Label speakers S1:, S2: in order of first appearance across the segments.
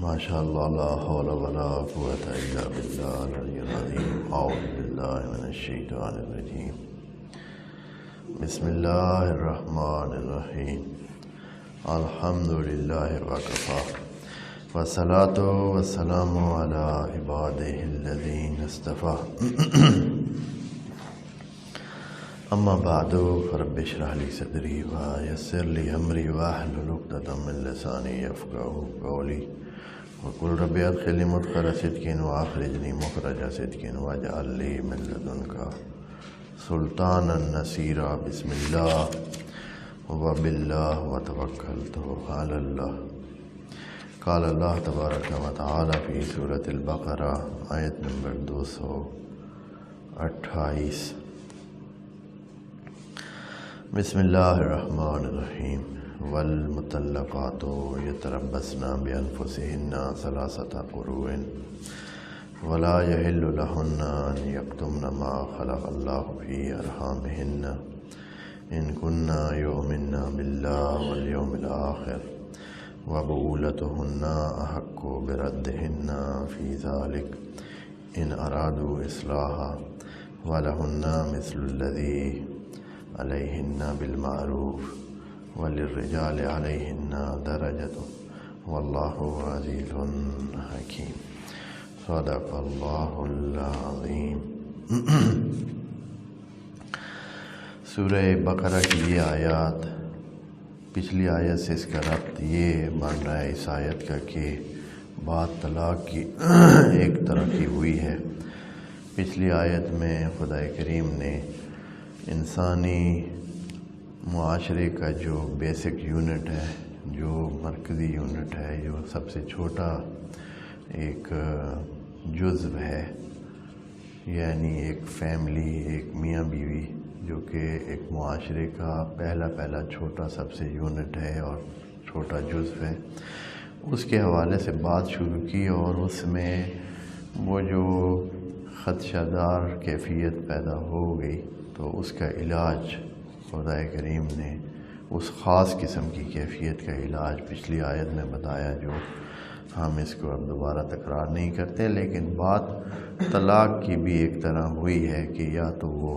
S1: ماشاء اللہ لا حول ولا قوۃ الا باللہ العلی العظیم اعوذ باللہ من الشیطان الرجیم بسم اللہ الرحمن الرحیم الحمد للہ وکفی والصلاۃ والسلام علی عبادہ الذین اصطفی اما بعد فرب اشرح لی صدری ویسر لی امری واحلل عقدۃ من لسانی یفقہوا قولی وقل رب ادخلنی مدخل صدق واخرجنی مخرج صدق واجعل لی من لدنک سلطانا نصیرا بسم اللہ وباللہ وتوکلت علی اللہ۔ قال اللہ تبارک و تعالی فی سورۃ البقرہ آیت نمبر 228 بسم اللہ الرحمن الرحیم والمطلقات یتربصن بانفسہن ثلاثۃ قروء ولا یحل لہن ان یکتمن ما خلق اللہ فی ارحامہن ان کن یؤمن باللہ والیوم الآخر وبعولتہن احق بردہن فی ذلک ان ارادوا اصلاحا ولہن مثل الذی علیہن بالمعروف وللرجال علیہن درجۃ واللہ عزیز حکیم۔ صدق اللہ العظیم۔ سورہ بقرہ کی یہ آیات پچھلی آیت سے اس کا ربط یہ بن رہا ہے اس آیت کا کہ بات طلاق کی ایک ترقی ہوئی ہے۔ پچھلی آیت میں خدا کریم نے انسانی معاشرے کا جو بیسک یونٹ ہے، جو مرکزی یونٹ ہے، جو سب سے چھوٹا ایک جزو ہے، یعنی ایک فیملی، ایک میاں بیوی، جو کہ ایک معاشرے کا پہلا چھوٹا سب سے یونٹ ہے اور چھوٹا جزو ہے، اس کے حوالے سے بات شروع کی اور اس میں وہ جو خدشہ دار کیفیت پیدا ہو گئی تو اس کا علاج خدا کریم نے اس خاص قسم کی کیفیت کا علاج پچھلی آیت میں بتایا، جو ہم اس کو اب دوبارہ تکرار نہیں کرتے، لیکن بات طلاق کی بھی ایک طرح ہوئی ہے کہ یا تو وہ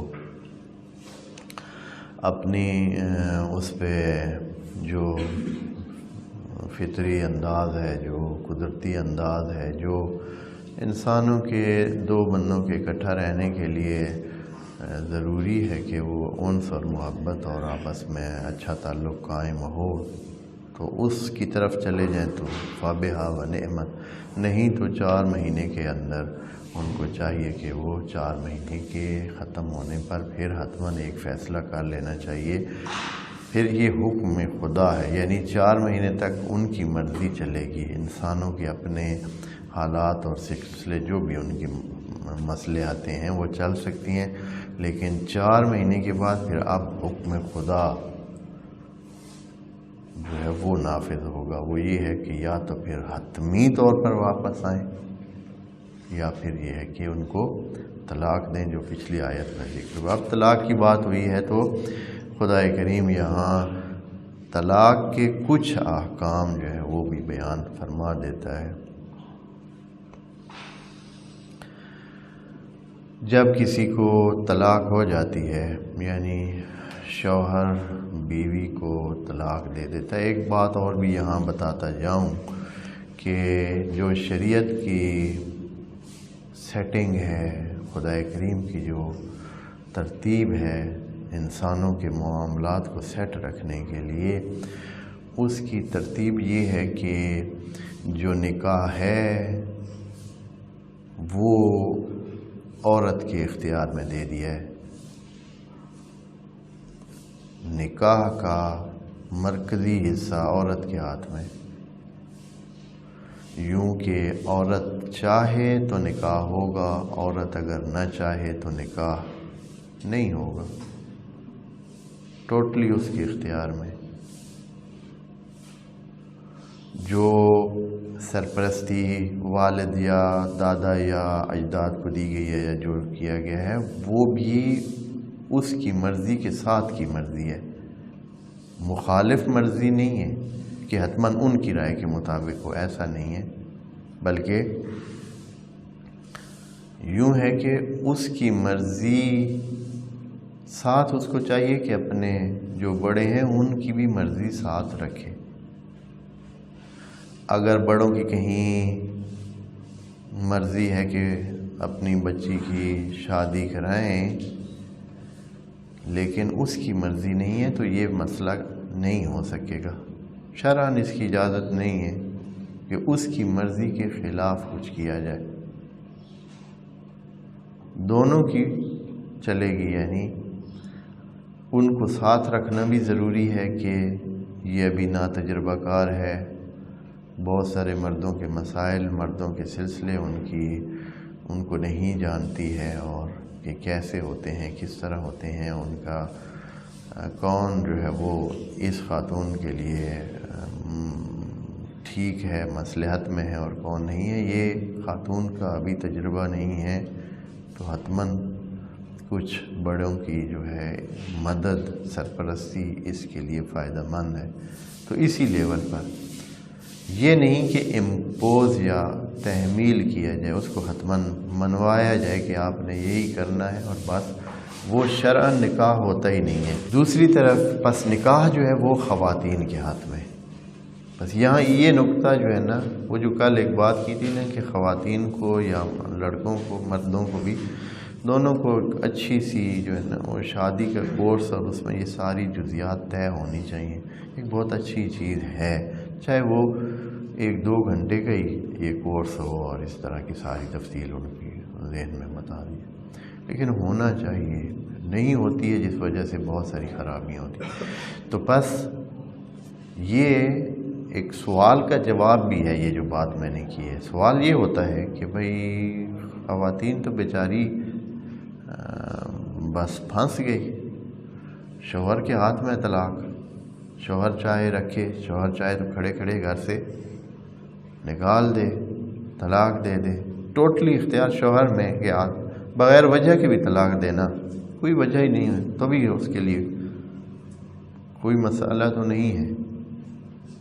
S1: اپنی اس پہ جو فطری انداز ہے، جو قدرتی انداز ہے، جو انسانوں کے دو بندوں کے اکٹھا رہنے کے لیے ضروری ہے کہ وہ انس اور محبت اور آپس میں اچھا تعلق قائم ہو، تو اس کی طرف چلے جائیں تو فبہا و نعمت، نہیں تو 4 مہینے کے اندر ان کو چاہیے کہ وہ 4 مہینے کے ختم ہونے پر پھر حتماً ایک فیصلہ کر لینا چاہیے۔ پھر یہ حکم خدا ہے، یعنی 4 مہینے تک ان کی مرضی چلے گی، انسانوں کے اپنے حالات اور سلسلے جو بھی ان کی مسئلے آتے ہیں وہ چل سکتی ہیں، لیکن 4 مہینے کے بعد پھر اب حکم خدا جو ہے وہ نافذ ہوگا۔ وہ یہ ہے کہ یا تو پھر حتمی طور پر واپس آئیں یا پھر یہ ہے کہ ان کو طلاق دیں، جو پچھلی آیت میں ذکر ہوا۔ اب طلاق کی بات ہوئی ہے تو خدا کریم یہاں طلاق کے کچھ احکام جو ہے وہ بھی بیان فرما دیتا ہے۔ جب کسی کو طلاق ہو جاتی ہے، یعنی شوہر بیوی کو طلاق دے دیتا ہے، ایک بات اور بھی یہاں بتاتا جاؤں کہ جو شریعت کی سیٹنگ ہے، خدا کریم کی جو ترتیب ہے انسانوں کے معاملات کو سیٹ رکھنے کے لیے، اس کی ترتیب یہ ہے کہ جو نکاح ہے وہ عورت کے اختیار میں دے دیا ہے۔ نکاح کا مرکزی حصہ عورت کے ہاتھ میں، یوں کہ عورت چاہے تو نکاح ہوگا، عورت اگر نہ چاہے تو نکاح نہیں ہوگا، ٹوٹلی اس کے اختیار میں۔ جو سرپرستی والد یا دادا یا اجداد کو دی گئی ہے یا جو کیا گیا ہے، وہ بھی اس کی مرضی کے ساتھ کی مرضی ہے، مخالف مرضی نہیں ہے کہ حتماً ان کی رائے کے مطابق ہو، ایسا نہیں ہے۔ بلکہ یوں ہے کہ اس کی مرضی ساتھ اس کو چاہیے کہ اپنے جو بڑے ہیں ان کی بھی مرضی ساتھ رکھے۔ اگر بڑوں کی کہیں مرضی ہے کہ اپنی بچی کی شادی کرائیں لیکن اس کی مرضی نہیں ہے تو یہ مسئلہ نہیں ہو سکے گا۔ شرعاً اس کی اجازت نہیں ہے کہ اس کی مرضی کے خلاف کچھ کیا جائے، دونوں کی چلے گی، یعنی ان کو ساتھ رکھنا بھی ضروری ہے کہ یہ ابھی ناتجربہ کار ہے، بہت سارے مردوں کے مسائل، مردوں کے سلسلے ان کو نہیں جانتی ہے، اور کہ کیسے ہوتے ہیں، کس طرح ہوتے ہیں، ان کا کون جو ہے وہ اس خاتون کے لیے ٹھیک ہے، مصلحت میں ہے، اور کون نہیں ہے، یہ خاتون کا ابھی تجربہ نہیں ہے، تو حتماً کچھ بڑوں کی جو ہے مدد، سرپرستی اس کے لیے فائدہ مند ہے۔ تو اسی لیول پر یہ نہیں کہ امپوز یا تحمیل کیا جائے، اس کو حتماً منوایا جائے کہ آپ نے یہی کرنا ہے اور بس، وہ شرعاً نکاح ہوتا ہی نہیں ہے۔ دوسری طرف پس نکاح جو ہے وہ خواتین کے ہاتھ میں، بس یہاں یہ نقطہ جو ہے نا، وہ جو کل ایک بات کی تھی نا کہ خواتین کو یا لڑکوں کو، مردوں کو بھی، دونوں کو ایک اچھی سی جو ہے نا وہ شادی کا کورس، اور اس میں یہ ساری جزیات طے ہونی چاہیے، ایک بہت اچھی چیز ہے، چاہے وہ 1-2 گھنٹے کا ہی یہ کورس ہو اور اس طرح کی ساری تفصیل ان کی ذہن میں بتا دی، لیکن ہونا چاہیے، نہیں ہوتی ہے جس وجہ سے بہت ساری خرابیاں ہوتی ہیں۔ تو بس یہ ایک سوال کا جواب بھی ہے، یہ جو بات میں نے کی ہے، سوال یہ ہوتا ہے کہ بھئی خواتین تو بیچاری بس پھنس گئی، شوہر کے ہاتھ میں طلاق، شوہر چاہے رکھے، شوہر چاہے تو کھڑے کھڑے گھر سے نکال دے، طلاق دے دے، ٹوٹلی اختیار شوہر میں کہ بغیر وجہ کے بھی طلاق دینا، کوئی وجہ ہی نہیں ہے تو بھی اس کے لیے کوئی مسئلہ تو نہیں ہے،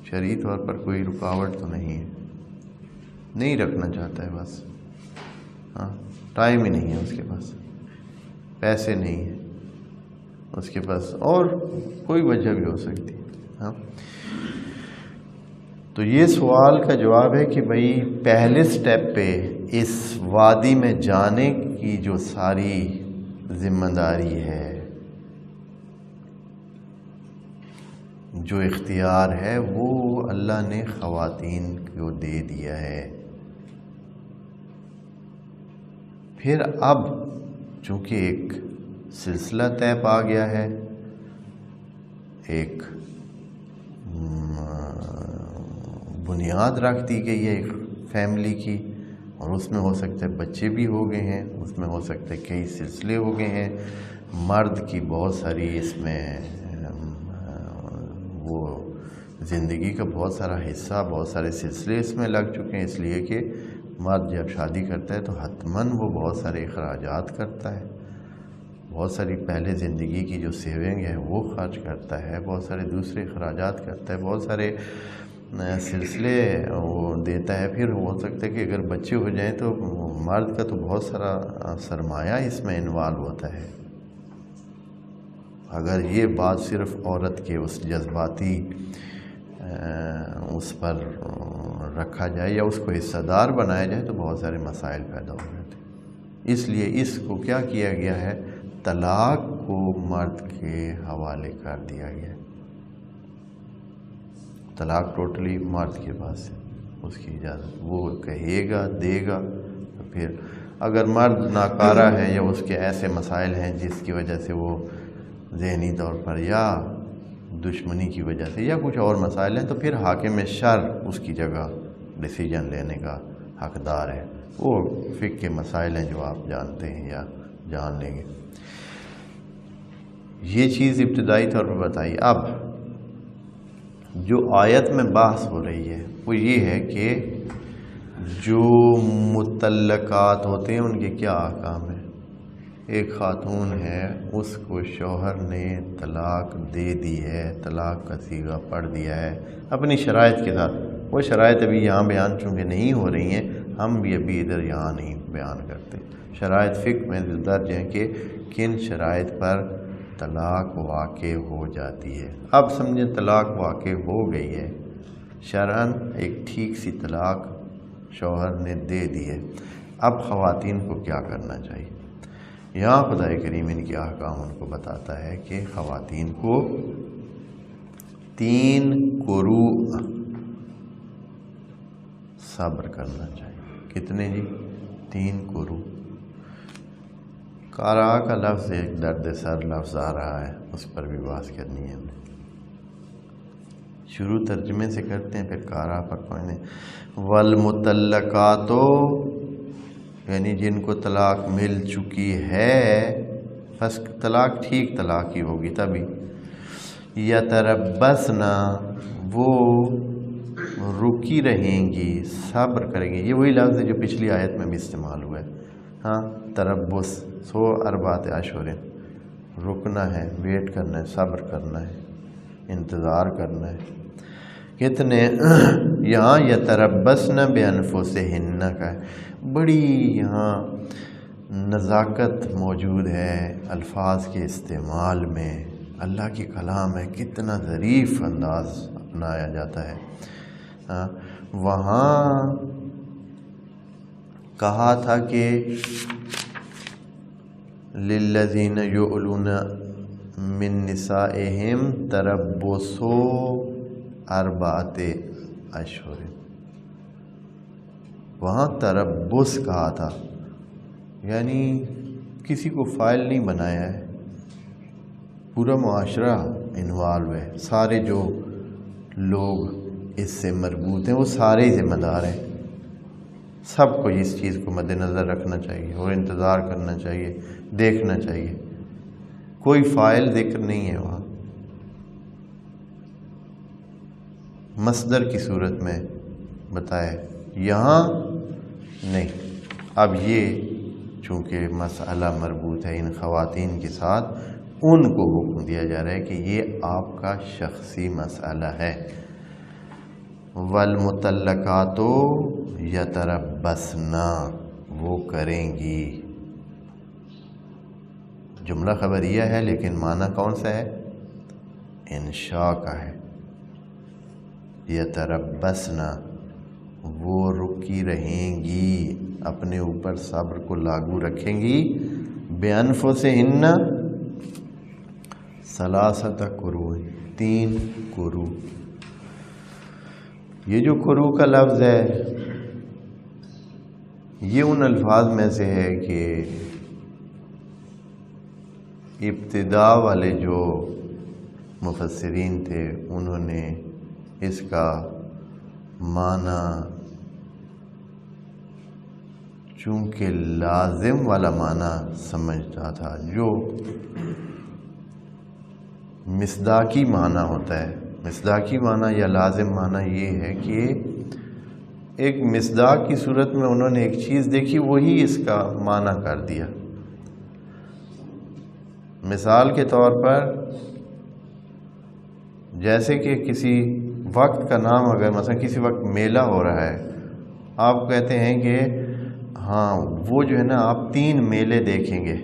S1: شرعی طور پر کوئی رکاوٹ تو نہیں ہے، نہیں رکھنا چاہتا ہے بس، ہاں ٹائم ہی نہیں ہے اس کے پاس، پیسے نہیں ہیں اس کے پاس، اور کوئی وجہ بھی ہو سکتی ہے، ہاں۔ تو یہ سوال کا جواب ہے کہ بھئی پہلے سٹیپ پہ اس وادی میں جانے کی جو ساری ذمہ داری ہے، جو اختیار ہے، وہ اللہ نے خواتین کو دے دیا ہے۔ پھر اب چونکہ ایک سلسلہ طے پا گیا ہے، ایک بنیاد رکھ دی گئی ہے ایک فیملی کی، اور اس میں ہو سکتا ہے بچے بھی ہو گئے ہیں، اس میں ہو سکتا ہے کئی سلسلے ہو گئے ہیں، مرد کی بہت ساری اس میں وہ زندگی کا بہت سارا حصہ، بہت سارے سلسلے اس میں لگ چکے ہیں، اس لیے کہ مرد جب شادی کرتا ہے تو حتماً وہ بہت سارے اخراجات کرتا ہے، بہت ساری پہلے زندگی کی جو سیونگ ہے وہ خرچ کرتا ہے، بہت سارے دوسرے اخراجات کرتا ہے، بہت سارے سلسلے وہ دیتا ہے۔ پھر ہو سکتا ہے کہ اگر بچے ہو جائیں تو مرد کا تو بہت سارا سرمایہ اس میں انوالو ہوتا ہے۔ اگر یہ بات صرف عورت کے اس جذباتی اس پر رکھا جائے یا اس کو حصہ دار بنایا جائے تو بہت سارے مسائل پیدا ہو جاتے ہیں، اس لیے اس کو کیا کیا گیا ہے، طلاق کو مرد کے حوالے کر دیا گیا ہے، طلاق ٹوٹلی مرد کے پاس ہے، اس کی اجازت وہ کہے گا، دے گا، تو پھر اگر مرد ناکارہ ہے یا اس کے ایسے مسائل ہیں جس کی وجہ سے وہ ذہنی طور پر یا دشمنی کی وجہ سے یا کچھ اور مسائل ہیں، تو پھر حاکم شرع اس کی جگہ ڈیسیجن لینے کا حقدار ہے، وہ فقہ کے مسائل ہیں جو آپ جانتے ہیں یا جان لیں گے۔ یہ چیز ابتدائی طور پر بتائی۔ اب جو آیت میں بحث ہو رہی ہے وہ یہ ہے کہ جو مطلقات ہوتے ہیں ان کے کیا احکام ہیں۔ ایک خاتون ہے، اس کو شوہر نے طلاق دے دی ہے، طلاق کا صیغہ پڑھ دیا ہے اپنی شرائط کے ساتھ، وہ شرائط ابھی یہاں بیان چونکہ نہیں ہو رہی ہیں، ہم بھی ابھی ادھر یہاں نہیں بیان کرتے۔ شرائط فقہ میں درج ہیں کہ کن شرائط پر طلاق واقع ہو جاتی ہے۔ اب سمجھیں طلاق واقع ہو گئی ہے، شرعاً ایک ٹھیک سی طلاق شوہر نے دے دی ہے، اب خواتین کو کیا کرنا چاہیے؟ یہاں خدا کریم ان کے احکام ان کو بتاتا ہے کہ خواتین کو 3 قروء صبر کرنا چاہیے۔ کتنے جی؟ 3 قروء۔ قارا کا لفظ ایک درد سر لفظ آ رہا ہے، اس پر بھی بات کرنی ہے ہم نے۔ شروع ترجمے سے کرتے ہیں، پھر قارا پر پڑھیں۔ والمطلقات، یعنی جن کو طلاق مل چکی ہے، بس طلاق ٹھیک طلاق ہی ہوگی تبھی، یتربصن، وہ رکی رہیں گی، صبر کریں گی۔ یہ وہی لفظ ہے جو پچھلی آیت میں بھی استعمال ہوا ہے، ہاں، تربص، سو اربعۃ اشہر، رکنا ہے، ویٹ کرنا ہے، صبر کرنا ہے، انتظار کرنا ہے۔ کتنے؟ یہاں یتربصن بانفسہن کا ہے، بڑی یہاں نزاکت موجود ہے الفاظ کے استعمال میں، اللہ کی کلام ہے، کتنا ظریف انداز اپنایا جاتا ہے۔ وہاں کہا تھا کہ للذین یؤلون من نسائہم تربص 4 اشہر، وہاں تربص کہا تھا، یعنی کسی کو فائل نہیں بنایا ہے، پورا معاشرہ انوالو ہے، سارے جو لوگ اس سے مربوط ہیں وہ سارے ذمہ دار ہیں، سب کو اس چیز کو مد نظر رکھنا چاہیے اور انتظار کرنا چاہیے، دیکھنا چاہیے۔ کوئی فائل ذکر نہیں ہے وہاں، مصدر کی صورت میں بتائے، یہاں نہیں۔ اب یہ چونکہ مسئلہ مربوط ہے ان خواتین کے ساتھ، ان کو حکم دیا جا رہا ہے کہ یہ آپ کا شخصی مسئلہ ہے۔ والمطلقات یتربصن، وہ کریں گی۔ جملہ خبریہ ہے لیکن معنی کون سا ہے؟ انشاء کا ہے۔ یتربصن، وہ رکی رہیں گی، اپنے اوپر صبر کو لاگو رکھیں گی، بانفسہن 3 قروء، 3 قروء۔ یہ جو قروء کا لفظ ہے یہ ان الفاظ میں سے ہے کہ ابتداء والے جو مفسرین تھے انہوں نے اس کا معنی چونکہ لازم والا معنی سمجھتا تھا، جو مصداقی معنی ہوتا ہے۔ مصداقی معنی یا لازم معنی یہ ہے کہ ایک مصداق کی صورت میں انہوں نے ایک چیز دیکھی، وہی اس کا معنی کر دیا۔ مثال کے طور پر جیسے کہ کسی وقت کا نام، اگر مثلا کسی وقت میلہ ہو رہا ہے، آپ کہتے ہیں کہ ہاں وہ جو ہے نا آپ 3 میلے دیکھیں گے،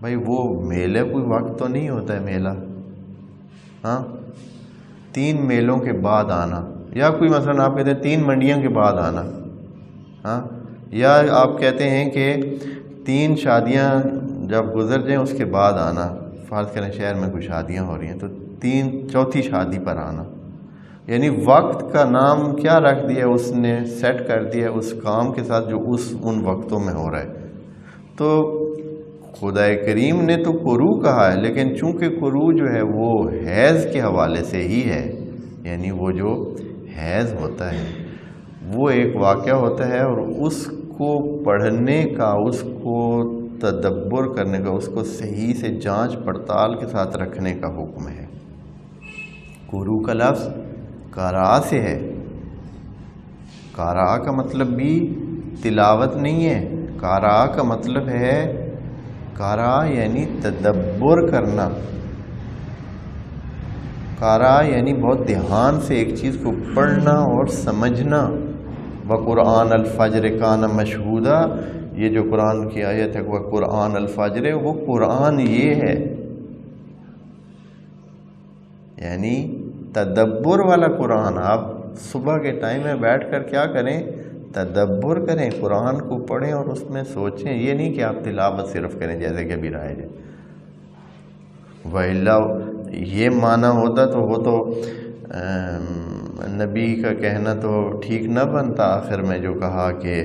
S1: بھائی وہ میلے کوئی وقت تو نہیں ہوتا ہے میلہ، ہاں 3 میلوں کے بعد آنا، یا کوئی مثلا آپ کہتے ہیں 3 منڈیوں کے بعد آنا، ہاں، یا آپ کہتے ہیں کہ 3 شادیاں جب گزر جائیں اس کے بعد آنا، فرض کریں شہر میں کوئی شادیاں ہو رہی ہیں تو 4تھی شادی پر آنا، یعنی وقت کا نام کیا رکھ دیا اس نے، سیٹ کر دیا اس کام کے ساتھ جو ان وقتوں میں ہو رہا ہے۔ تو خدا کریم نے تو قروء کہا ہے، لیکن چونکہ قروء جو ہے وہ حیض کے حوالے سے ہی ہے، یعنی وہ جو حیض ہوتا ہے وہ ایک واقعہ ہوتا ہے، اور اس کو پڑھنے کا، اس کو تدبر کرنے کا، اس کو صحیح سے جانچ پڑتال کے ساتھ رکھنے کا حکم ہے۔ قروء کا لفظ قرأ سے ہے، قرأ کا مطلب بھی تلاوت نہیں ہے، قرأ کا مطلب ہے قرأ یعنی تدبر کرنا، قارا یعنی بہت دھیان سے ایک چیز کو پڑھنا اور سمجھنا. وقرآن الفجر کان مشہودا، یہ جو قرآن کی آیت ہے وہ قرآن الفجر، وہ قرآن یہ ہے یعنی تدبر والا قرآن. آپ صبح کے ٹائم میں بیٹھ کر کیا کریں؟ تدبر کریں، قرآن کو پڑھیں اور اس میں سوچیں. یہ نہیں کہ آپ تلاوت صرف کریں جیسے کہ ابھی رائج ہے. وَإِلَّا یہ معنی ہوتا تو وہ تو نبی کا کہنا تو ٹھیک نہ بنتا آخر میں جو کہا کہ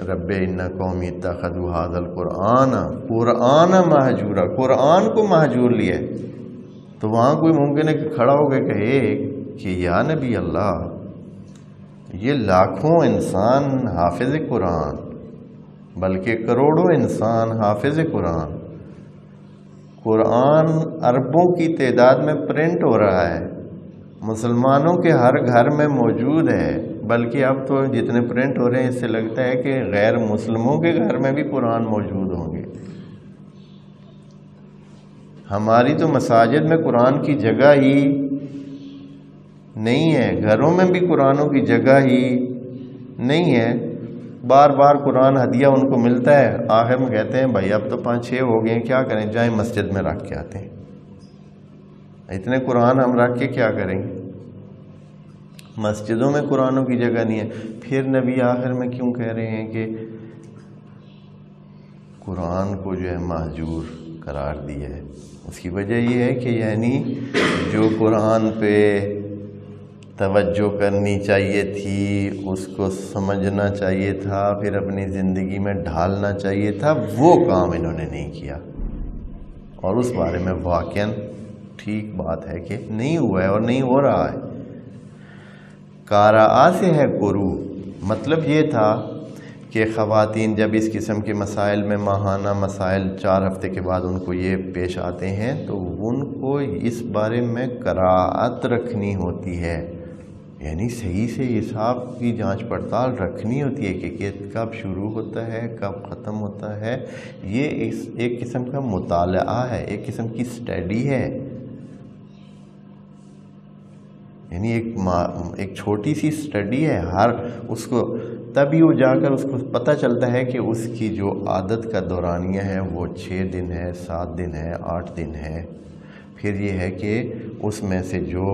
S1: رب ان قومی اتخذوا ھذا القرآن قرآن مہجورا، قرآن کو مہجور لیا. تو وہاں کوئی ممکن ہے کہ کھڑا ہو کے کہے کہ یا نبی اللہ، یہ لاکھوں انسان حافظ قرآن، بلکہ کروڑوں انسان حافظ قرآن. قرآن اربوں کی تعداد میں پرنٹ ہو رہا ہے، مسلمانوں کے ہر گھر میں موجود ہے، بلکہ اب تو جتنے پرنٹ ہو رہے ہیں اس سے لگتا ہے کہ غیر مسلموں کے گھر میں بھی قرآن موجود ہوں گے. ہماری تو مساجد میں قرآن کی جگہ ہی نہیں ہے، گھروں میں بھی قرآنوں کی جگہ ہی نہیں ہے. بار بار قرآن ہدیہ ان کو ملتا ہے، آخر میں کہتے ہیں بھائی اب تو 5-6 ہو گئے ہیں، کیا کریں، جائیں مسجد میں رکھ کے آتے ہیں. اتنے قرآن ہم رکھ کے کیا کریں گے؟ مسجدوں میں قرآنوں کی جگہ نہیں ہے. پھر نبی آخر میں کیوں کہہ رہے ہیں کہ قرآن کو جو ہے مہجور قرار دیا ہے؟ اس کی وجہ یہ ہے کہ یعنی جو قرآن پہ توجہ کرنی چاہیے تھی، اس کو سمجھنا چاہیے تھا، پھر اپنی زندگی میں ڈھالنا چاہیے تھا، وہ کام انہوں نے نہیں کیا. اور اس بارے میں واقعاً ٹھیک بات ہے کہ نہیں ہوا ہے اور نہیں ہو رہا ہے. قارآ سے ہے قرو، مطلب یہ تھا کہ خواتین جب اس قسم کے مسائل میں ماہانہ مسائل 4 ہفتے کے بعد ان کو یہ پیش آتے ہیں تو ان کو اس بارے میں قرائت رکھنی ہوتی ہے، یعنی صحیح سے حساب کی جانچ پڑتال رکھنی ہوتی ہے کہ کب شروع ہوتا ہے کب ختم ہوتا ہے. یہ ایک قسم کا مطالعہ ہے، ایک قسم کی اسٹڈی ہے، یعنی ایک چھوٹی سی اسٹڈی ہے. ہر اس کو تبھی وہ جا کر اس کو پتہ چلتا ہے کہ اس کی جو عادت کا دورانیہ ہے وہ 6 دن ہے، 7 دن ہے، 8 دن ہے. پھر یہ ہے کہ اس میں سے جو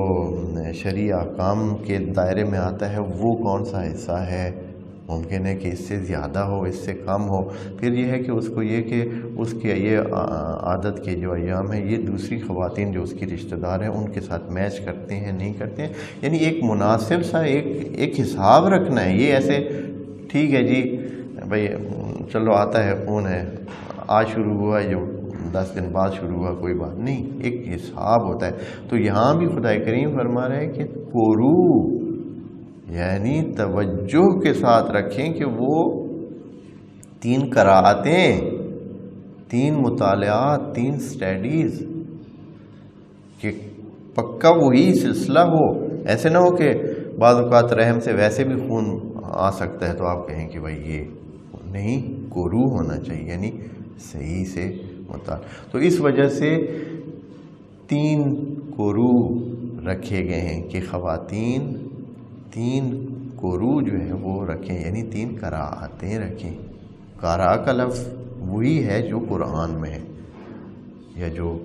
S1: شرعی احکام کے دائرے میں آتا ہے وہ کون سا حصہ ہے، ممکن ہے کہ اس سے زیادہ ہو، اس سے کم ہو. پھر یہ ہے کہ اس کو یہ کہ اس کے یہ عادت کے جو ایام ہیں یہ دوسری خواتین جو اس کی رشتہ دار ہیں ان کے ساتھ میچ کرتے ہیں نہیں کرتے ہیں، یعنی ایک مناسب سا ایک حساب رکھنا ہے. یہ ایسے ٹھیک ہے جی بھائی چلو آتا ہے خون ہے، آج شروع ہوا، جو 10 دن بعد شروع ہوا، کوئی بات نہیں، ایک حساب ہوتا ہے. تو یہاں بھی خدا کریم فرما رہے ہیں کہ قرو یعنی توجہ کے ساتھ رکھیں کہ وہ 3 قرائتیں، 3 مطالعات، 3 سٹیڈیز، کہ پکا وہی سلسلہ ہو. ایسے نہ ہو کہ بعض اوقات رحم سے ویسے بھی خون آ سکتا ہے تو آپ کہیں کہ بھائی یہ نہیں، قرو ہونا چاہیے یعنی صحیح سے مطالعہ. تو اس وجہ سے 3 قرو رکھے گئے ہیں کہ خواتین 3 قرو جو ہے وہ رکھیں، یعنی 3 قرائتیں رکھیں. قارا کا لفظ وہی ہے جو قرآن میں ہے یا جو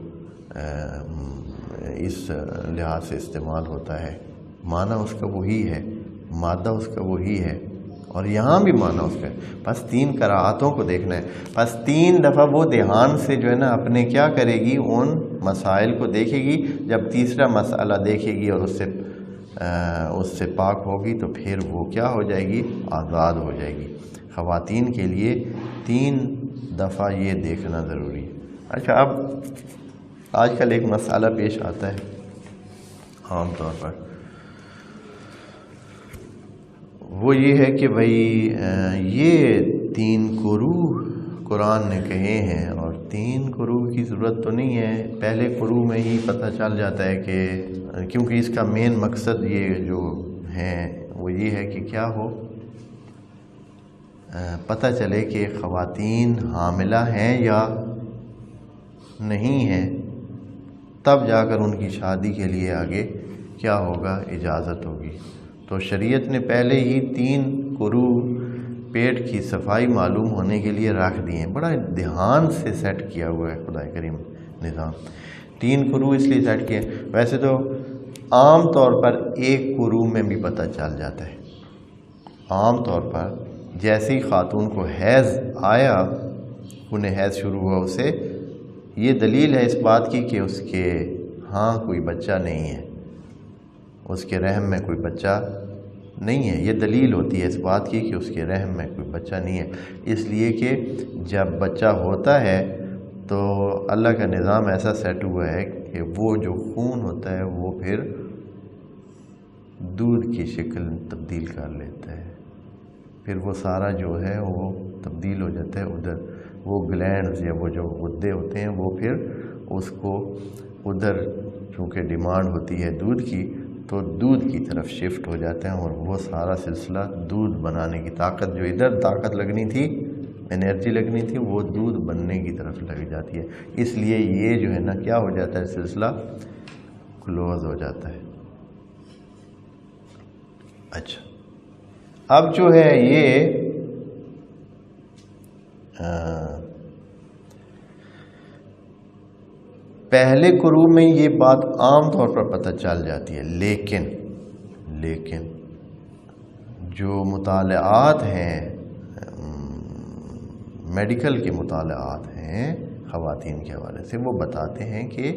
S1: اس لحاظ سے استعمال ہوتا ہے. معنی اس کا وہی ہے، مادہ اس کا وہی ہے، اور یہاں بھی معنی اس کا ہے. بس 3 قرائتوں کو دیکھنا ہے. بس 3 دفعہ وہ دھیان سے جو ہے نا اپنے کیا کرے گی، ان مسائل کو دیکھے گی. جب تیسرا مسئلہ دیکھے گی اور اس سے پاک ہوگی تو پھر وہ کیا ہو جائے گی، آزاد ہو جائے گی. خواتین کے لیے 3 دفعہ یہ دیکھنا ضروری ہے. اچھا، اب آج کل ایک مسئلہ پیش آتا ہے عام طور پر، وہ یہ ہے کہ بھئی یہ 3 قرو قرآن نے کہے ہیں اور 3 قرو کی ضرورت تو نہیں ہے. پہلے قرو میں ہی پتہ چل جاتا ہے کہ کیونکہ اس کا مین مقصد یہ جو ہے وہ یہ ہے کہ کیا ہو، پتہ چلے کہ خواتین حاملہ ہیں یا نہیں ہیں، تب جا کر ان کی شادی کے لیے آگے کیا ہوگا، اجازت ہوگی۔ تو شریعت نے پہلے ہی 3 قروء پیٹ کی صفائی معلوم ہونے کے لیے رکھ دیے ہیں، بڑا دھیان سے سیٹ کیا ہوا ہے خدا کریم نظام۔ 3 قروء اس لیے سیٹ کیے، ویسے تو عام طور پر 1 قروء میں بھی پتہ چل جاتا ہے۔ عام طور پر جیسے ہی خاتون کو حیض آیا، انہیں حیض شروع ہوا، اسے یہ دلیل ہے اس بات کی کہ اس کے کوئی بچہ نہیں ہے، اس کے رحم میں کوئی بچہ نہیں ہے۔ یہ دلیل ہوتی ہے اس بات کی کہ اس کے رحم میں کوئی بچہ نہیں ہے، اس لیے کہ جب بچہ ہوتا ہے تو اللہ کا نظام ایسا سیٹ ہوا ہے کہ وہ جو خون ہوتا ہے وہ پھر دودھ کی شکل تبدیل کر لیتا ہے، پھر وہ سارا جو ہے وہ تبدیل ہو جاتا ہے ادھر، وہ گلینڈز یا وہ جو غدے ہوتے ہیں وہ پھر اس کو ادھر، چونکہ ڈیمانڈ ہوتی ہے دودھ کی، تو دودھ کی طرف شفٹ ہو جاتے ہیں، اور وہ سارا سلسلہ دودھ بنانے کی طاقت، جو ادھر طاقت لگنی تھی، انرجی لگنی تھی، وہ دودھ بننے کی طرف لگ جاتی ہے۔ اس لیے یہ جو ہے نا کیا ہو جاتا ہے، سلسلہ کلوز ہو جاتا ہے۔ اچھا، اب جو ہے یہ پہلے قروء میں یہ بات عام طور پر پتہ چل جاتی ہے، لیکن جو مطالعات ہیں، میڈیکل کے مطالعات ہیں خواتین کے حوالے سے، وہ بتاتے ہیں کہ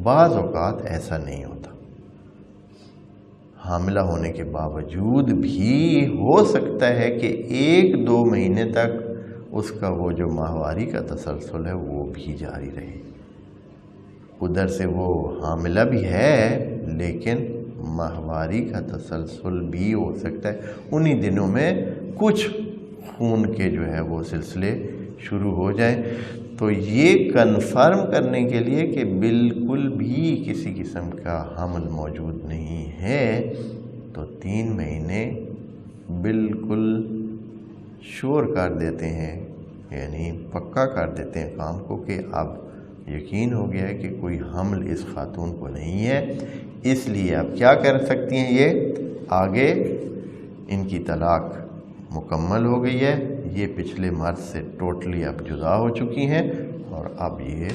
S1: بعض اوقات ایسا نہیں ہوتا، حاملہ ہونے کے باوجود بھی ہو سکتا ہے کہ 1-2 مہینے تک اس کا وہ جو ماہواری کا تسلسل ہے وہ بھی جاری رہے، ادھر سے وہ حاملہ بھی ہے لیکن ماہواری کا تسلسل بھی ہو سکتا ہے، انہی دنوں میں کچھ خون کے جو ہے وہ سلسلے شروع ہو جائیں۔ تو یہ کنفرم کرنے کے لیے کہ بالکل بھی کسی قسم کا حمل موجود نہیں ہے، تو 3 مہینے بالکل شور کر دیتے ہیں، یعنی پکا کر دیتے ہیں کام کو کہ اب یقین ہو گیا ہے کہ کوئی حمل اس خاتون کو نہیں ہے، اس لیے اب کیا کر سکتی ہیں، یہ آگے ان کی طلاق مکمل ہو گئی ہے، یہ پچھلے مرد سے ٹوٹلی اب جدا ہو چکی ہیں، اور اب یہ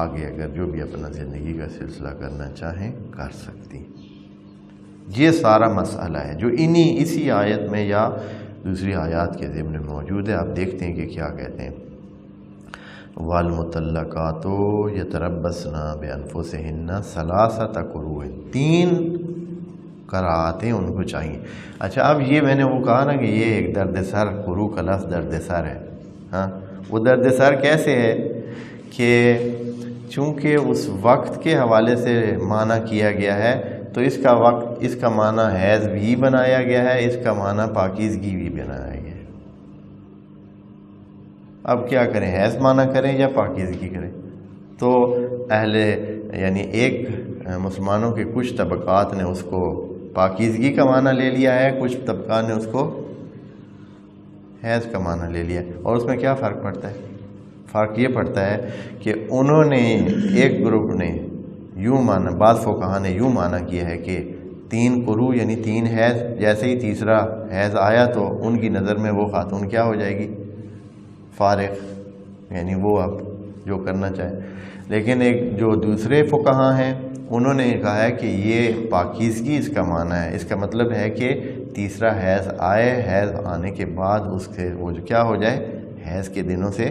S1: آگے اگر جو بھی اپنا زندگی کا سلسلہ کرنا چاہیں کر سکتی۔ یہ سارا مسئلہ ہے جو اسی آیت میں یا دوسری آیات کے ضمن میں موجود ہے۔ آپ دیکھتے ہیں کہ کیا کہتے ہیں، وَالْمُطَلَّقَاتُ يَتَرَبَّصْنَ بِأَنفُسِهِنَّ 3 قروء، 3 قرأتیں ان کو چاہیے۔ اچھا، اب یہ میں نے وہ کہا نا کہ یہ ایک درد سر، قروء کا لفظ درد سر ہے، وہ درد سر کیسے ہے کہ چونکہ اس وقت کے حوالے سے معنی کیا گیا ہے، تو اس کا معنی حیض بھی بنایا گیا ہے، اس کا معنی پاکیزگی بھی بنایا گیا ہے۔ اب کیا کریں، حیض معنی کریں یا پاکیزگی کریں؟ تو یعنی ایک مسلمانوں کے کچھ طبقات نے اس کو پاکیزگی کا معنی لے لیا ہے، کچھ طبقات نے اس کو حیض کا معنی لے لیا ہے، اور اس میں کیا فرق پڑتا ہے؟ فرق یہ پڑتا ہے کہ انہوں نے، ایک گروپ نے یوں مانا، بعض فقہا نے یوں مانا کیا ہے کہ 3 قروء یعنی 3 حیض، جیسے ہی تیسرا حیض آیا تو ان کی نظر میں وہ خاتون کیا ہو جائے گی، فارغ، یعنی وہ اب جو کرنا چاہے۔ لیکن ایک جو دوسرے فقہا ہیں انہوں نے کہا ہے کہ یہ پاکیزگی اس کا معنی ہے، اس کا مطلب ہے کہ تیسرا حیض آئے، حیض آنے کے بعد اس سے وہ جو کیا ہو جائے، حیض کے دنوں سے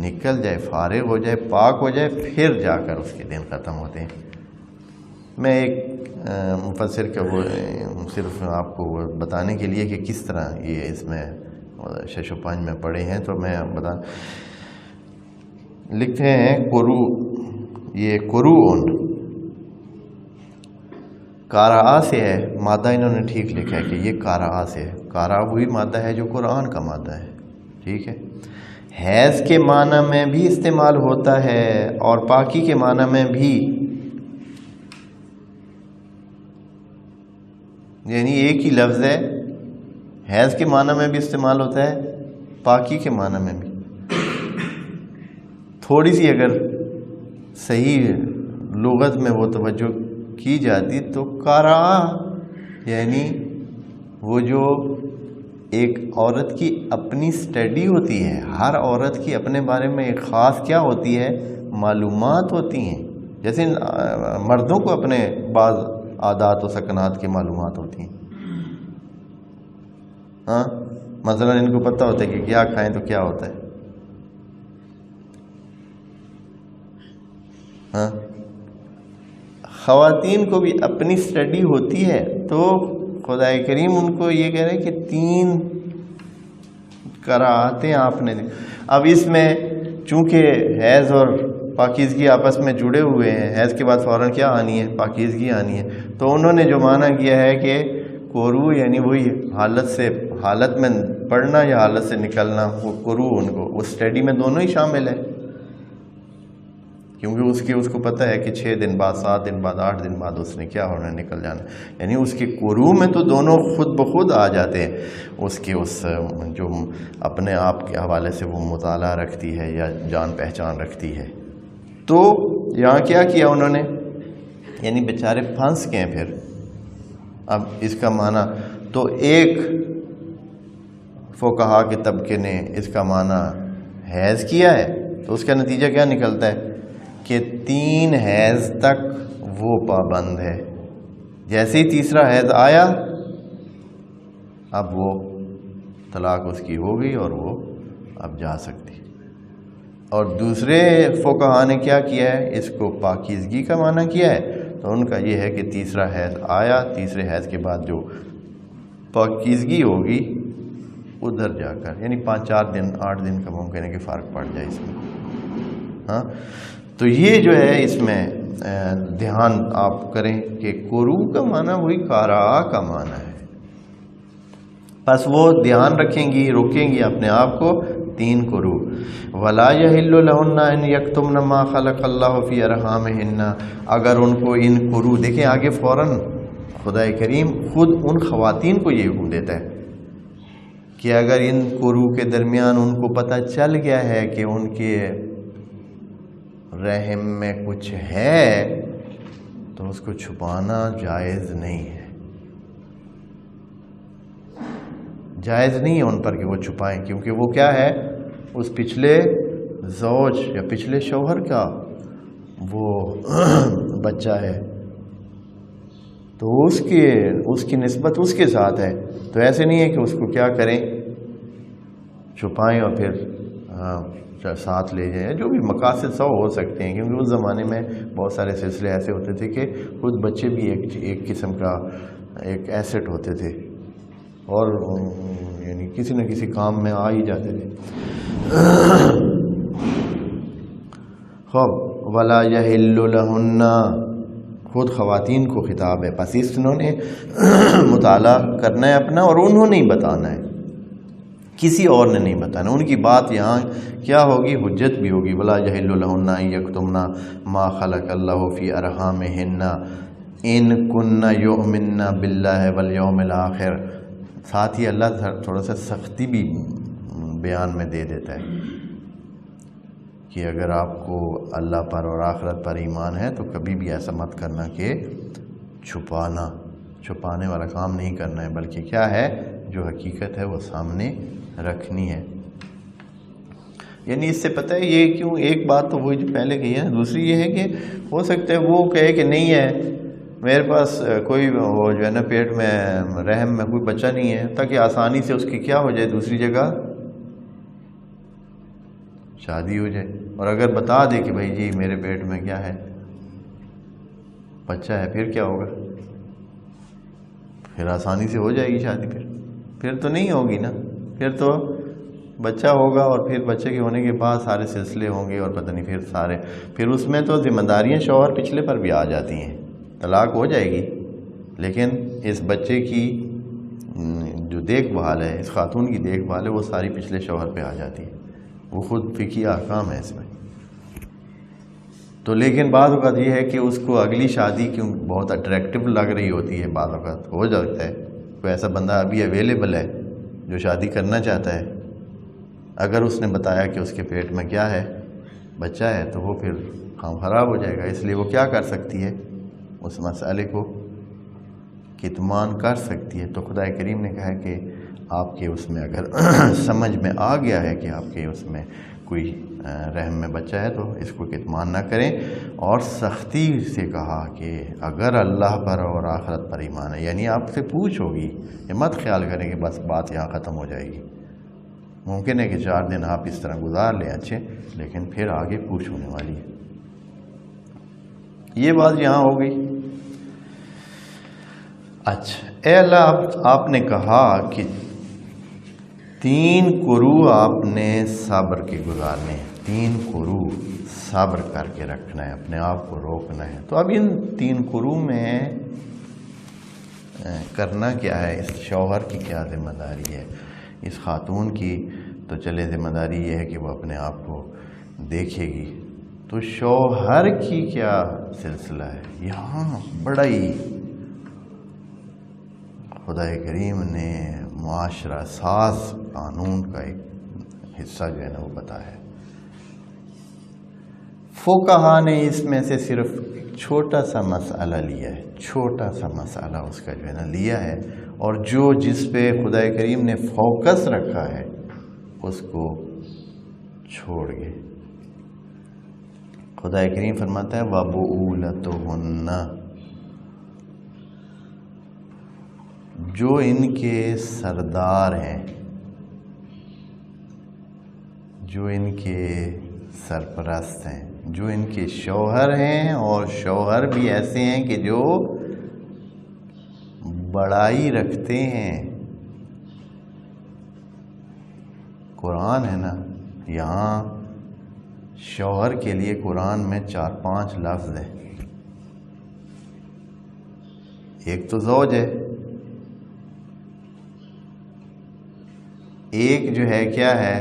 S1: نکل جائے، فارغ ہو جائے، پاک ہو جائے، پھر جا کر اس کے دن ختم ہوتے ہیں۔ میں ایک مفسر کا وہ صرف آپ کو بتانے کے لیے کہ کس طرح یہ اس میں 6 و 5 میں پڑھے ہیں، تو میں لکھتے ہیں قروء، یہ قروء قارعہ سے ہے، مادہ انہوں نے ٹھیک لکھا ہے کہ یہ قارعہ سے ہے، قارعہ وہی مادہ ہے جو قرآن کا مادہ ہے، ٹھیک ہے۔ حیض کے معنی میں بھی استعمال ہوتا ہے اور پاکی کے معنی میں بھی، یعنی ایک ہی لفظ ہے، حیض کے معنی میں بھی استعمال ہوتا ہے، پاکی کے معنی میں بھی۔ تھوڑی سی اگر صحیح لغت میں وہ توجہ کی جاتی تو کرا یعنی وہ جو ایک عورت کی اپنی اسٹڈی ہوتی ہے، ہر عورت کی اپنے بارے میں ایک خاص کیا ہوتی ہے، معلومات ہوتی ہیں، جیسے مردوں کو اپنے بعض عادات و سکنات کی معلومات ہوتی ہیں. ہاں مثلا ان کو پتہ ہوتا ہے کہ کیا کھائیں تو کیا ہوتا ہے. ہاں خواتین کو بھی اپنی اسٹڈی ہوتی ہے. تو خدا کریم ان کو یہ کہہ رہے ہیں کہ 3 قرأتیں آپ نے. اب اس میں چونکہ حیض اور پاکیزگی آپس میں جڑے ہوئے ہیں، حیض کے بعد فوراً کیا آنی ہے، پاکیزگی آنی ہے، تو انہوں نے جو معنی کیا ہے کہ قروء یعنی وہی حالت میں پڑھنا یا حالت سے نکلنا، وہ قروء ان کو وہ اسٹڈی میں دونوں ہی شامل ہے، کیونکہ اس کو پتہ ہے کہ 6 دن بعد 7 دن بعد 8 دن بعد اس نے کیا ہونا، نکل جانا. یعنی اس کے قروء میں تو دونوں خود بخود آ جاتے ہیں. اس جو اپنے آپ کے حوالے سے وہ مطالعہ رکھتی ہے یا جان پہچان رکھتی ہے. تو یہاں کیا کیا انہوں نے، یعنی بیچارے پھنس گئے. پھر اب اس کا معنی تو ایک فقہا کے طبقے نے اس کا معنی حیض کیا ہے، تو اس کا نتیجہ کیا نکلتا ہے کہ 3 حیض تک وہ پابند ہے. جیسے ہی تیسرا حیض آیا اب وہ طلاق اس کی ہو گئی اور وہ اب جا سکتی. اور دوسرے فقہا نے کیا کیا ہے، اس کو پاکیزگی کا معنی کیا ہے. تو ان کا یہ ہے کہ تیسرا حیض آیا، تیسرے حیض کے بعد جو پاکیزگی ہوگی ادھر جا کر، یعنی 5-4 دن 8 دن کا ممکن ہے کہ فرق پڑ جائے اس میں. ہاں تو یہ جو ہے اس میں دھیان آپ کریں کہ قروء کا معنی وہی قرأ کا معنی ہے. بس وہ دھیان رکھیں گی، روکیں گی اپنے آپ کو. 3 قروء. وَلَا يَحِلُّ لَهُنَّ أَن يَكْتُمْنَ مَا خَلَقَ اللَّهُ فِي أَرْحَامِهِنَّ. اگر ان کو ان قروء دیکھیں آگے فوراً خدا کریم خود ان خواتین کو یہ حکم دیتا ہے کہ اگر ان قروء کے درمیان ان کو پتہ چل گیا ہے کہ ان کے رحم میں کچھ ہے تو اس کو چھپانا جائز نہیں ہے. جائز نہیں ہے ان پر کہ وہ چھپائیں، کیونکہ وہ کیا ہے، اس پچھلے زوج یا پچھلے شوہر کا وہ بچہ ہے، تو اس کی نسبت اس کے ساتھ ہے. تو ایسے نہیں ہے کہ اس کو کیا کریں، چھپائیں اور پھر ساتھ لے جائیں. جو بھی مقاصد 100 ہو سکتے ہیں، کیونکہ اس زمانے میں بہت سارے سلسلے ایسے ہوتے تھے کہ خود بچے بھی ایک قسم کا ایک ایسٹ ہوتے تھے اور یعنی کسی نہ کسی کام میں آ ہی جاتے تھے. خوب وَلَا يَحِلُّ لَهُنَّ خود خواتین کو خطاب ہے. پس انہوں نے مطالعہ کرنا ہے اپنا، اور انہوں نے ہی بتانا ہے، کسی اور نے نہیں بتانا. ان کی بات یہاں کیا ہوگی، حجت بھی ہوگی. وَلَا يَحِلُّ لَهُنَّ أَن يَكْتُمْنَ مَا خَلَقَ اللَّهُ فِي أَرْحَامِهِنَّ إِن كُنَّ يُؤْمِنَّ بِاللَّهِ وَالْيَوْمِ الْآخِرِ. ساتھ ہی اللہ تھوڑا سا سختی بھی بیان میں دے دیتا ہے کہ اگر آپ کو اللہ پر اور آخرت پر ایمان ہے تو کبھی بھی ایسا مت کرنا کہ چھپانے والا کام نہیں کرنا ہے، بلکہ کیا ہے جو حقیقت ہے وہ سامنے رکھنی ہے. یعنی اس سے پتہ ہے یہ کیوں، ایک بات تو وہی جو پہلے کہی ہے، دوسری یہ ہے کہ ہو سکتا ہے وہ کہے کہ نہیں ہے میرے پاس کوئی وہ جو ہے نا پیٹ میں رحم میں کوئی بچہ نہیں ہے، تاکہ آسانی سے اس کی کیا ہو جائے، دوسری جگہ شادی ہو جائے. اور اگر بتا دے کہ بھائی جی میرے پیٹ میں کیا ہے، بچہ ہے، پھر کیا ہوگا، پھر آسانی سے ہو جائے گی شادی. پھر تو نہیں ہوگی نا، پھر تو بچہ ہوگا اور پھر بچے کے ہونے کے بعد سارے سلسلے ہوں گے اور پتہ نہیں پھر اس میں تو ذمہ داریاں شوہر پچھلے پر بھی آ جاتی ہیں. طلاق ہو جائے گی لیکن اس بچے کی جو دیکھ بھال ہے، اس خاتون کی دیکھ بھال ہے، وہ ساری پچھلے شوہر پہ آ جاتی ہے. وہ خود فقہی احکام ہے اس میں. تو لیکن بعض اوقات یہ ہے کہ اس کو اگلی شادی کیوں بہت اٹریکٹیو لگ رہی ہوتی ہے، بعض اوقات ہو جاتا ہے کوئی ایسا بندہ ابھی اویلیبل ہے جو شادی کرنا چاہتا ہے، اگر اس نے بتایا کہ اس کے پیٹ میں کیا ہے، بچہ ہے، تو وہ پھر کام خراب ہو جائے گا. اس لیے وہ کیا کر سکتی ہے؟ اس مسئلے کو کتمان کر سکتی ہے. تو خدا کریم نے کہا کہ آپ کے اس میں اگر سمجھ میں آ گیا ہے کہ آپ کے اس میں کوئی رحم میں بچہ ہے تو اس کو کتمان نہ کریں. اور سختی سے کہا کہ اگر اللہ پر اور آخرت پر ایمان ہے، یعنی آپ سے پوچھ ہوگی، یہ مت خیال کریں کہ بس بات یہاں ختم ہو جائے گی. ممکن ہے کہ 4 دن آپ اس طرح گزار لیں اچھے، لیکن پھر آگے پوچھ ہونے والی ہے. یہ بات یہاں ہو گئی. اچھا، اے اللہ آپ نے کہا کہ 3 قروء آپ نے صبر کے گزارنے ہیں، 3 قروء صبر کر کے رکھنا ہے، اپنے آپ کو روکنا ہے. تو اب ان 3 قروء میں کرنا کیا ہے؟ اس شوہر کی کیا ذمہ داری ہے؟ اس خاتون کی تو چلے ذمہ داری یہ ہے کہ وہ اپنے آپ کو دیکھے گی. تو شوہر کی کیا سلسلہ ہے؟ یہاں بڑا ہی خدا کریم نے معاشرہ ساز قانون کا ایک حصہ جو ہے نا وہ بتایا ہے. فقہا نے اس میں سے صرف ایک چھوٹا سا مسئلہ لیا ہے، چھوٹا سا مسئلہ اس کا جو ہے نا لیا ہے، اور جس پہ خدا کریم نے فوکس رکھا ہے اس کو چھوڑ گئے. خدا کریم فرماتا ہے وَبُعُولَتُهُنَّ، جو ان کے سردار ہیں، جو ان کے سرپرست ہیں، جو ان کے شوہر ہیں، اور شوہر بھی ایسے ہیں کہ جو بڑائی رکھتے ہیں. قرآن ہے نا، یہاں شوہر کے لیے قرآن میں 4-5 لفظ ہیں. ایک تو زوج ہے، ایک جو ہے کیا ہے؟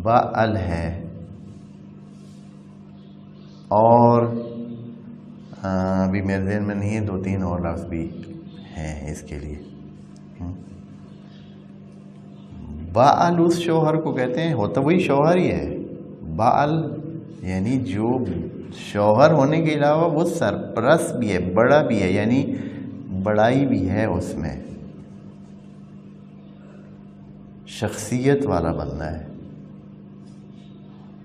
S1: بعل ہے، اور ابھی میرے ذہن میں نہیں ہے، 2-3 اور لفظ بھی ہیں اس کے لیے. بعل اس شوہر کو کہتے ہیں، ہوتا وہی شوہر ہی ہے. بعل یعنی جو شوہر ہونے کے علاوہ وہ سرپرست بھی ہے، بڑا بھی ہے، یعنی بڑائی بھی ہے، اس میں شخصیت والا بندہ ہے،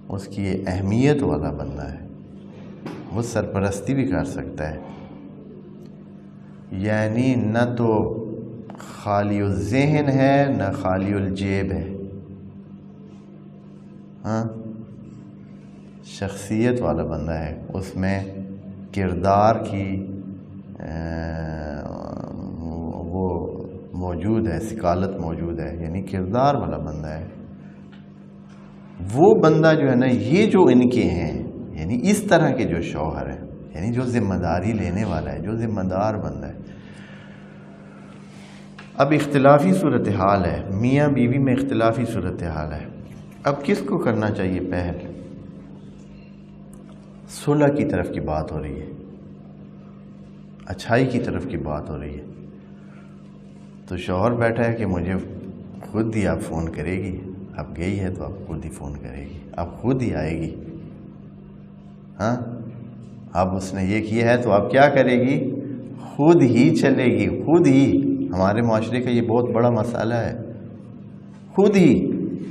S1: اس کی اہمیت والا بندہ ہے، وہ سرپرستی بھی کر سکتا ہے. یعنی نہ تو خالی الذہن ہے نہ خالی الجیب ہے، ہاں شخصیت والا بندہ ہے، اس میں کردار کی وہ موجود ہے، ثقالت موجود ہے، یعنی کردار والا بندہ ہے. وہ بندہ جو ہے نا، یہ جو ان کے ہیں، یعنی اس طرح کے جو شوہر ہیں، یعنی جو ذمہ داری لینے والا ہے، جو ذمہ دار بندہ ہے. اب اختلافی صورتحال ہے، میاں بیوی میں اختلافی صورتحال ہے. اب کس کو کرنا چاہیے پہل؟ صلح کی طرف کی بات ہو رہی ہے، اچھائی کی طرف کی بات ہو رہی ہے. تو شوہر بیٹھا ہے کہ مجھے خود ہی آپ فون کرے گی، اب گئی ہے تو اب خود ہی فون کرے گی، اب خود ہی آئے گی. ہاں اب اس نے یہ کیا ہے تو اب کیا کرے گی؟ خود ہی چلے گی، خود ہی. ہمارے معاشرے کا یہ بہت بڑا مسئلہ ہے، خود ہی.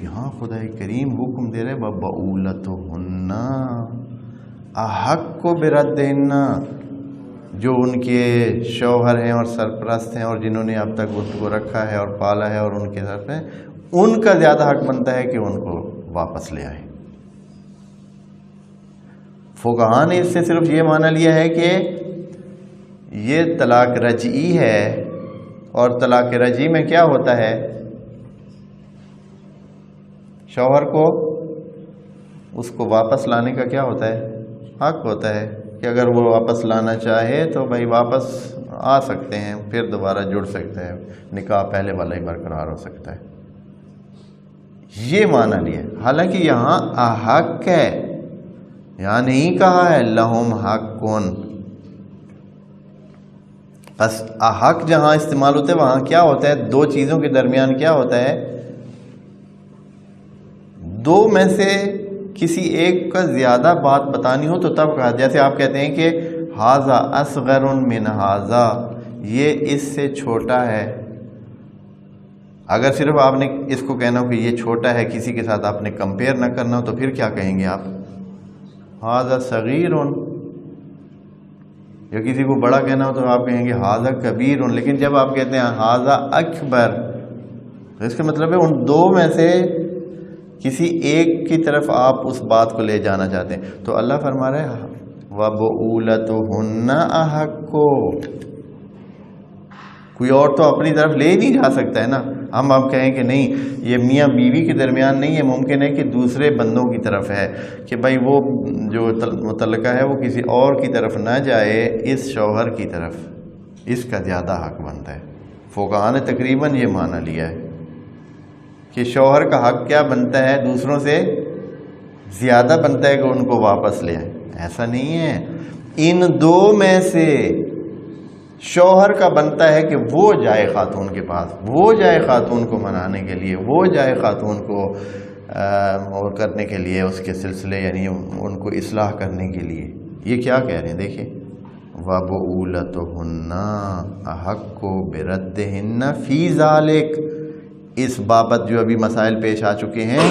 S1: یہاں خدا کریم حکم دے رہے وَبُعُولَتُهُنَّ احق بِرَدِّهِنَّ، جو ان کے شوہر ہیں اور سرپرست ہیں اور جنہوں نے اب تک ان کو رکھا ہے اور پالا ہے اور ان کے طرف ہے، ان کا زیادہ حق بنتا ہے کہ ان کو واپس لے آئیں. فقہا نے اس سے صرف یہ معنی لیا ہے کہ یہ طلاق رجعی ہے، اور طلاق رجعی میں کیا ہوتا ہے؟ شوہر کو اس کو واپس لانے کا کیا ہوتا ہے؟ حق ہوتا ہے کہ اگر وہ واپس لانا چاہے تو بھائی واپس آ سکتے ہیں، پھر دوبارہ جڑ سکتے ہیں، نکاح پہلے والا ہی برقرار ہو سکتا ہے. یہ معنی لیا. حالانکہ یہاں احق ہے، یہاں نہیں کہا ہے لہم حقن. بس احق جہاں استعمال ہوتا ہے وہاں کیا ہوتا ہے؟ 2 چیزوں کے درمیان کیا ہوتا ہے؟ 2 میں سے کسی ایک کا زیادہ بات بتانی ہو تو تب کہا، جیسے آپ کہتے ہیں کہ ھذا اصغر من ھذا، یہ اس سے چھوٹا ہے. اگر صرف آپ نے اس کو کہنا ہو کہ یہ چھوٹا ہے، کسی کے ساتھ آپ نے کمپیئر نہ کرنا ہو، تو پھر کیا کہیں گے آپ؟ ھذا صغیر. یا کسی کو بڑا کہنا ہو تو آپ کہیں گے ھذا کبیر. لیکن جب آپ کہتے ہیں ھذا اکبر، تو اس کا مطلب ہے ان دو میں سے کسی ایک کی طرف آپ اس بات کو لے جانا چاہتے ہیں. تو اللہ فرما رہا ہے وَبُعُولَتُهُنَّ أَحَقُّ. کوئی اور تو اپنی طرف لے نہیں جا سکتا ہے نا. ہم اب کہیں کہ نہیں، یہ میاں بیوی کے درمیان نہیں ہے، ممکن ہے کہ دوسرے بندوں کی طرف ہے، کہ بھائی وہ جو متعلقہ ہے وہ کسی اور کی طرف نہ جائے، اس شوہر کی طرف اس کا زیادہ حق بنتا ہے. فقہاء نے تقریباً یہ معنی لیا ہے کہ شوہر کا حق کیا بنتا ہے، دوسروں سے زیادہ بنتا ہے کہ ان کو واپس لے آئیں. ایسا نہیں ہے، ان دو میں سے شوہر کا بنتا ہے کہ وہ جائے خاتون کے پاس، وہ جائے خاتون کو منانے کے لیے، وہ جائے خاتون کو اور کرنے کے لیے، اس کے سلسلے یعنی ان کو اصلاح کرنے کے لیے. یہ کیا کہہ رہے ہیں دیکھیں، وَبُعُولَتُهُنَّ أَحَقُّ بِرَدِّهِنَّ فِي ذَلِكَ. اس بابت جو ابھی مسائل پیش آ چکے ہیں،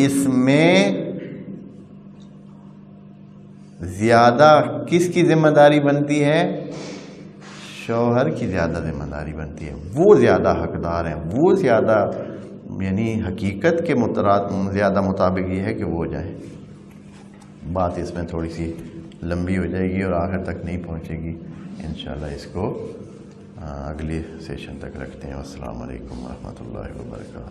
S1: اس میں زیادہ کس کی ذمہ داری بنتی ہے؟ شوہر کی زیادہ ذمہ داری بنتی ہے. وہ زیادہ حقدار ہیں، وہ زیادہ یعنی حقیقت کے زیادہ مطابق یہ ہے کہ وہ جائیں. بات اس میں تھوڑی سی لمبی ہو جائے گی اور آخر تک نہیں پہنچے گی. انشاءاللہ اس کو اگلی سیشن تک رکھتے ہیں. السلام علیکم ورحمۃ اللہ وبرکاتہ.